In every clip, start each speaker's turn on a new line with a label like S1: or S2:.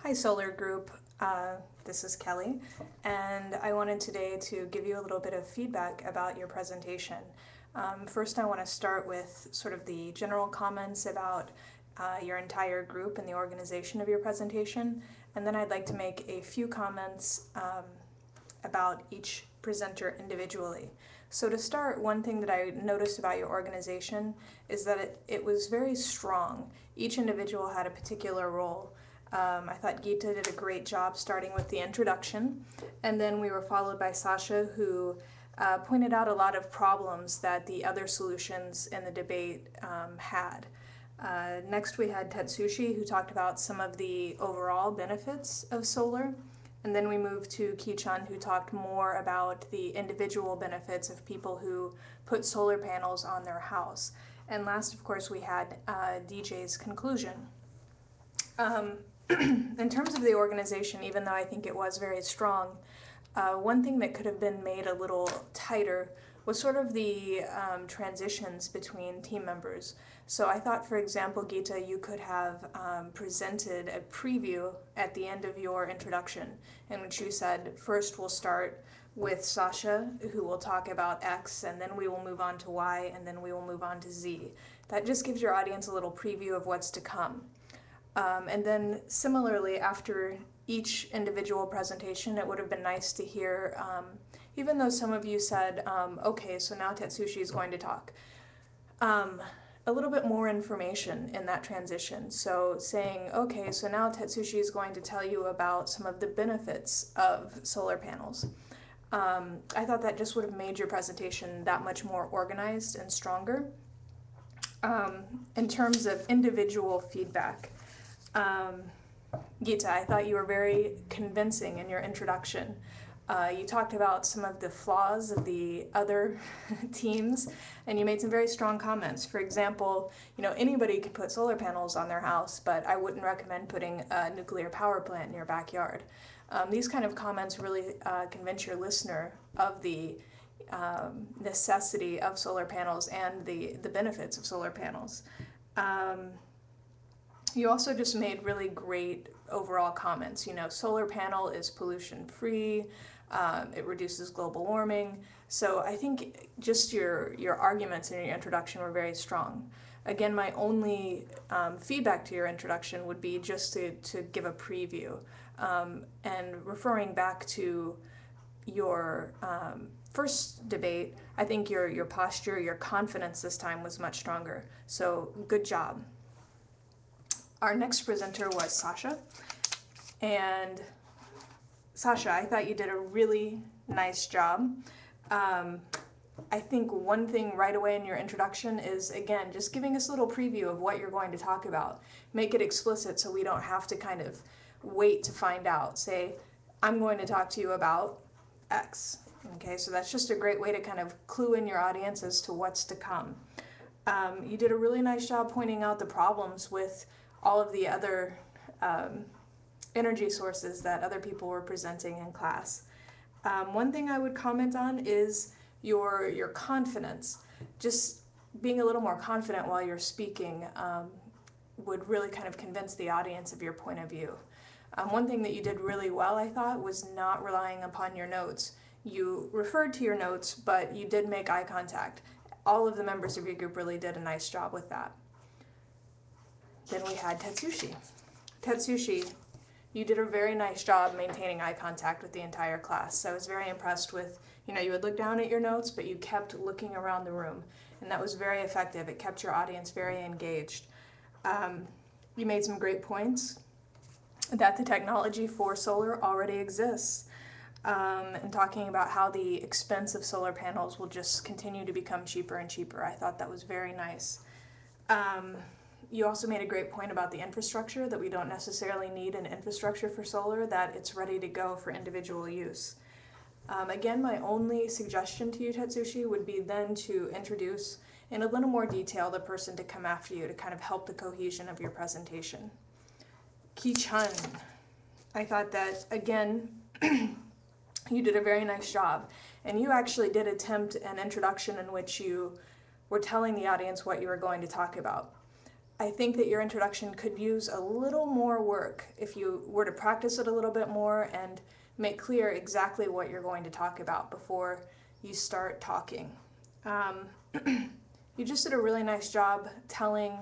S1: Hi Solar Group, this is Kelly, and I wanted today to give you a little bit of feedback about your presentation. First I want to start with sort of the general comments about your entire group and the organization of your presentation, and then I'd like to make a few comments about each presenter individually. So to start, one thing that I noticed about your organization is that it was very strong. Each individual had a particular role. I thought Gita did a great job starting with the introduction, and then we were followed by Sasha, who pointed out a lot of problems that the other solutions in the debate had. Next we had Tetsushi, who talked about some of the overall benefits of solar, and then we moved to Ki-chan, who talked more about the individual benefits of people who put solar panels on their house. And last, of course, we had DJ's conclusion. In terms of the organization, even though I think it was very strong, one thing that could have been made a little tighter was sort of the transitions between team members. So I thought, for example, Gita, you could have presented a preview at the end of your introduction, in which you said, first we'll start with Sasha, who will talk about X, and then we will move on to Y, and then we will move on to Z. That just gives your audience a little preview of what's to come. And then similarly, after each individual presentation, it would have been nice to hear, even though some of you said, okay, so now Tetsushi is going to talk, a little bit more information in that transition. So saying, okay, so now Tetsushi is going to tell you about some of the benefits of solar panels. I thought that just would have made your presentation that much more organized and stronger. In terms of individual feedback, Gita, I thought you were very convincing in your introduction. You talked about some of the flaws of the other teams, and you made some very strong comments. For example, anybody could put solar panels on their house, but I wouldn't recommend putting a nuclear power plant in your backyard. These kind of comments really convince your listener of the necessity of solar panels and the benefits of solar panels. You also just made really great overall comments. Solar panel is pollution-free, it reduces global warming. So I think just your arguments in your introduction were very strong. Again, my only feedback to your introduction would be just to give a preview. And referring back to your first debate, I think your posture, your confidence this time was much stronger. So good job. Our next presenter was Sasha, and Sasha, I thought you did a really nice job. I think one thing right away in your introduction is, again, just giving us a little preview of what you're going to talk about. Make it explicit so we don't have to kind of wait to find out. Say, I'm going to talk to you about X. Okay, so that's just a great way to kind of clue in your audience as to what's to come. You did a really nice job pointing out the problems with all of the other energy sources that other people were presenting in class. One thing I would comment on is your confidence. Just being a little more confident while you're speaking would really kind of convince the audience of your point of view. One thing that you did really well, I thought, was not relying upon your notes. You referred to your notes, but you did make eye contact. All of the members of your group really did a nice job with that. Then we had Tetsushi. Tetsushi, you did a very nice job maintaining eye contact with the entire class. So I was very impressed with, you would look down at your notes, but you kept looking around the room. And that was very effective. It kept your audience very engaged. You made some great points that the technology for solar already exists. And talking about how the expense of solar panels will just continue to become cheaper and cheaper. I thought that was very nice. You also made a great point about the infrastructure, that we don't necessarily need an infrastructure for solar, that it's ready to go for individual use. Again, my only suggestion to you, Tetsushi, would be then to introduce in a little more detail the person to come after you to kind of help the cohesion of your presentation. Ki-chan, I thought that, again, you did a very nice job. And you actually did attempt an introduction in which you were telling the audience what you were going to talk about. I think that your introduction could use a little more work. work if you were to practice it a little bit more and make clear exactly what you're going to talk about before you start talking. You just did a really nice job telling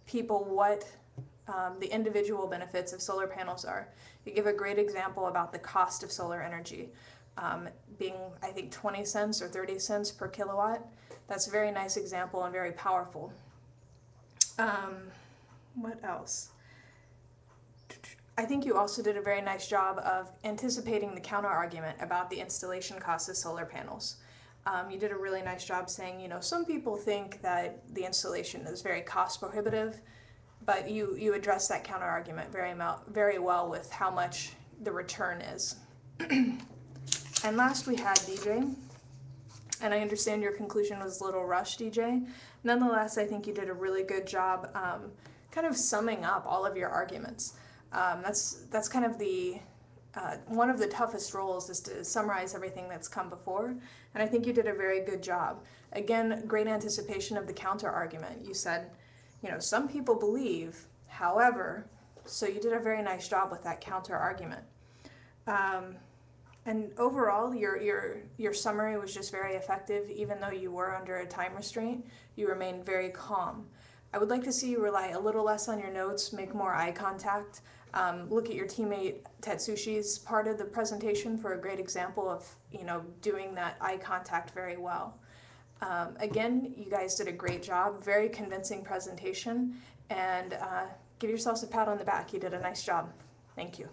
S1: people what the individual benefits of solar panels are. You give a great example about the cost of solar energy being, I think, 20 cents or 30 cents per kilowatt. That's a very nice example and very powerful. What else? I think you also did a very nice job of anticipating the counter-argument about the installation cost of solar panels. You did a really nice job saying, you know, some people think that the installation is very cost prohibitive, but you addressed that counter-argument very well with how much the return is. And last we had DJ, and I understand your conclusion was a little rushed, DJ. Nonetheless, I think you did a really good job kind of summing up all of your arguments. That's kind of the one of the toughest roles, is to summarize everything that's come before, and I think you did a very good job. Again, great anticipation of the counter-argument. You said, you know, some people believe, however, so you did a very nice job with that counter-argument. And overall, your summary was just very effective. Even though you were under a time restraint, you remained very calm. I would like to see you rely a little less on your notes, make more eye contact, look at your teammate Tetsushi's part of the presentation for a great example of, you know, doing that eye contact very well. Again, you guys did a great job, very convincing presentation, and give yourselves a pat on the back. You did a nice job. Thank you.